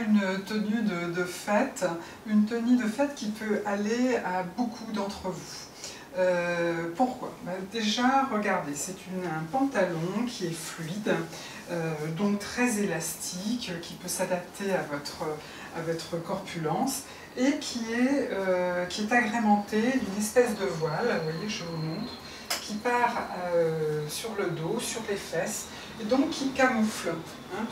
une tenue de fête, qui peut aller à beaucoup d'entre vous. Pourquoi? Déjà, regardez, c'est un pantalon qui est fluide, donc très élastique, qui peut s'adapter à votre corpulence et qui est agrémenté d'une espèce de voile, vous voyez, je vous montre, qui part sur le dos, sur les fesses, et donc qui camoufle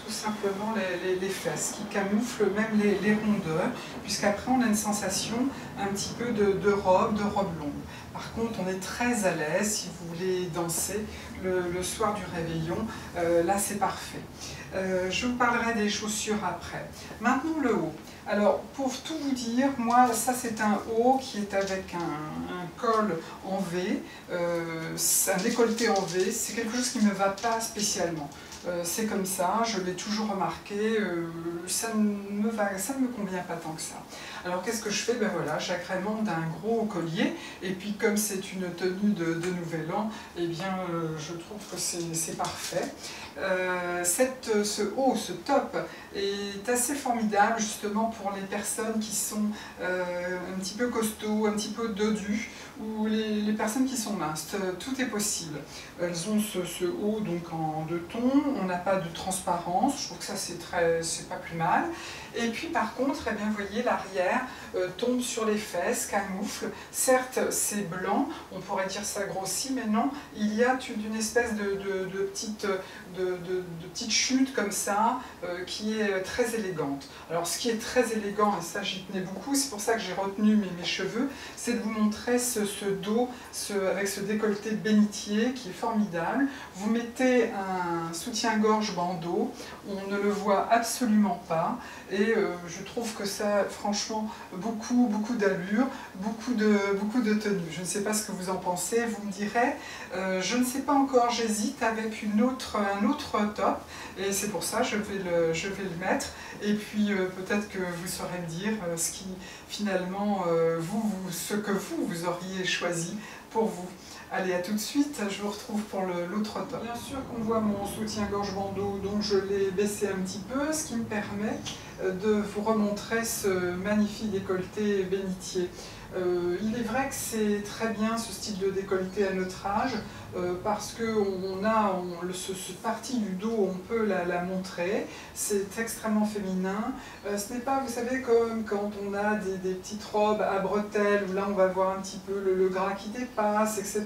tout simplement les fesses, qui camoufle même les rondeurs, puisqu'après on a une sensation un petit peu de robe longue. Par contre, on est très à l'aise si vous voulez danser le soir du réveillon, là c'est parfait. Je vous parlerai des chaussures après. Maintenant le haut. Alors pour tout vous dire, moi ça c'est un haut qui est avec un col en V, un décolleté en V, c'est quelque chose qui ne me va pas spécialement. C'est comme ça, je l'ai toujours remarqué, ça ne me convient pas tant que ça. Alors qu'est-ce que je fais? Ben voilà, j'agrémente d'un gros collier, et puis comme c'est une tenue de Nouvel An, eh bien je trouve que c'est parfait. Ce haut, ce top, est assez formidable justement pour les personnes qui sont un petit peu costauds, un petit peu dodues, ou les personnes qui sont minces. Tout est possible. Elles ont ce haut donc en deux tons, on n'a pas de transparence, je trouve que ça c'est pas plus mal. Et puis par contre, eh bien, vous voyez, l'arrière tombe sur les fesses, camoufle. Certes, c'est blanc, on pourrait dire ça grossit, mais non, il y a une espèce de petite chute comme ça, qui est très élégante. Alors ce qui est très élégant, et ça j'y tenais beaucoup, c'est pour ça que j'ai retenu mes cheveux, c'est de vous montrer ce dos avec ce décolleté bénitier qui est formidable. Vous mettez un soutien-gorge bandeau, on ne le voit absolument pas, et je trouve que ça, franchement, beaucoup d'allure, beaucoup de tenue. Je ne sais pas ce que vous en pensez, vous me direz. Je ne sais pas encore, j'hésite avec un autre top, et c'est pour ça je vais le mettre, et puis peut-être que vous saurez me dire ce qui finalement ce que vous auriez choisi pour vous. Allez, à tout de suite, je vous retrouve pour l'autre top. Bien sûr qu'on voit mon soutien-gorge bandeau, donc je l'ai baissé un petit peu, ce qui me permet de vous remontrer ce magnifique décolleté bénitier. Il est vrai que c'est très bien ce style de décolleté à notre âge, parce qu'on a cette partie du dos, on peut la montrer, c'est extrêmement féminin. Ce n'est pas, vous savez, comme quand on a des petites robes à bretelles, où là on va voir un petit peu le gras qui dépasse, etc.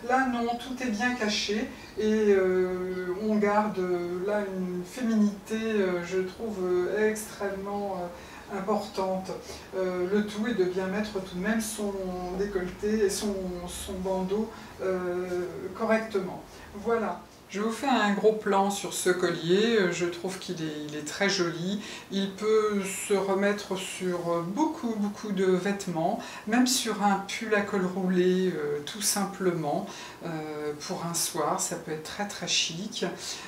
Là non, tout est bien caché, et on garde là une féminité, je trouve, extrêmement importante. Le tout est de bien mettre tout de même son décolleté et son bandeau correctement. Voilà. Je vous fais un gros plan sur ce collier, je trouve qu'il est très joli, il peut se remettre sur beaucoup de vêtements, même sur un pull à col roulé tout simplement, pour un soir, ça peut être très chic.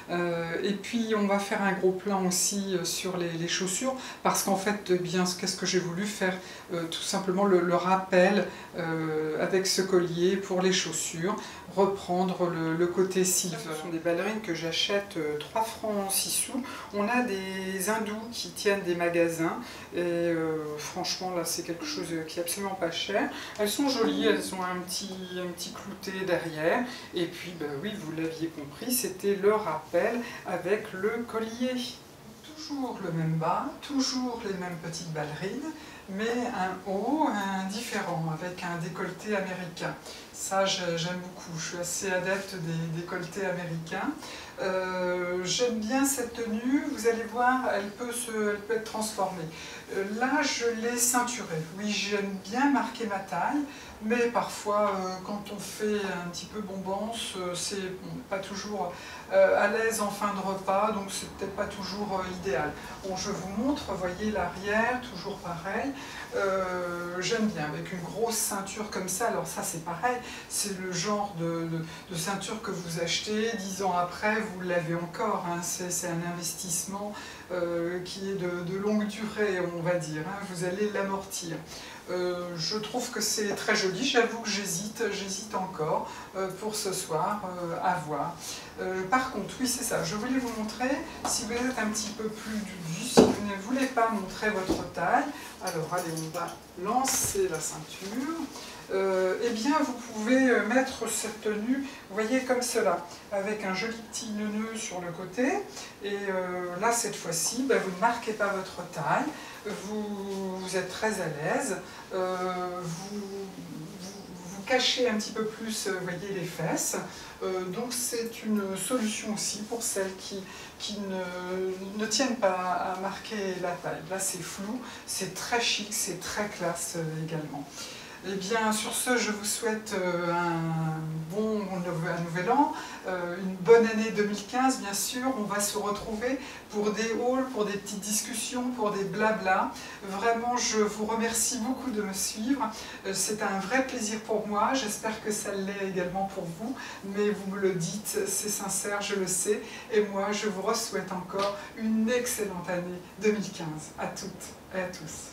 Et puis on va faire un gros plan aussi sur les chaussures, parce qu'en fait, bien, qu'est-ce que j'ai voulu faire? Tout simplement le rappel avec ce collier pour les chaussures, reprendre le côté silver. Ce sont des ballerines que j'achète 3 francs 6 sous. On a des hindous qui tiennent des magasins, et franchement là c'est quelque chose qui est absolument pas cher. Elles sont jolies, elles ont un petit clouté derrière, et puis ben oui, vous l'aviez compris, c'était le rappel avec le collier. Toujours le même bas, toujours les mêmes petites ballerines, mais un haut différent, avec un décolleté américain. Ça, j'aime beaucoup, je suis assez adepte des décolletés américains. J'aime bien cette tenue, vous allez voir, elle peut être transformée. Là, je l'ai ceinturée. Oui, j'aime bien marquer ma taille, mais parfois, quand on fait un petit peu bombance, c'est pas toujours à l'aise en fin de repas, donc c'est peut-être pas toujours idéal. Bon, je vous montre, voyez l'arrière, toujours pareil. J'aime bien, avec une grosse ceinture comme ça. Alors ça, c'est pareil, c'est le genre de ceinture que vous achetez, 10 ans après, vous l'avez encore, hein. C'est un investissement qui est de longue durée, on va dire, hein. Vous allez l'amortir. Je trouve que c'est très joli, j'avoue que j'hésite encore pour ce soir à voir. Par contre, oui c'est ça, je voulais vous montrer, si vous êtes un petit peu plus dubu, si vous ne voulez pas montrer votre taille, alors allez, on va lancer la ceinture. Eh bien vous pouvez mettre cette tenue, vous voyez comme cela, avec un joli petit nœud sur le côté, et là cette fois-ci, vous ne marquez pas votre taille, vous êtes très à l'aise, vous cachez un petit peu plus, vous voyez, les fesses, donc c'est une solution aussi pour celles qui ne tiennent pas à marquer la taille. Là c'est flou, c'est très chic, c'est très classe également. Eh bien, sur ce, je vous souhaite un nouvel an, une bonne année 2015, bien sûr. On va se retrouver pour des hauls, pour des petites discussions, pour des blablas. Vraiment, je vous remercie beaucoup de me suivre. C'est un vrai plaisir pour moi. J'espère que ça l'est également pour vous. Mais vous me le dites, c'est sincère, je le sais. Et moi, je vous souhaite encore une excellente année 2015. À toutes et à tous.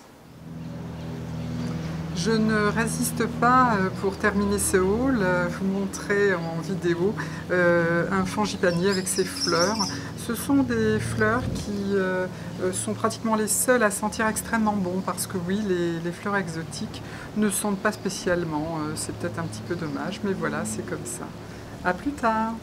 Je ne résiste pas, pour terminer ce haul, vous montrer en vidéo un frangipanier avec ses fleurs. Ce sont des fleurs qui sont pratiquement les seules à sentir extrêmement bon parce que oui, les fleurs exotiques ne sentent pas spécialement, c'est peut-être un petit peu dommage, mais voilà, c'est comme ça. À plus tard!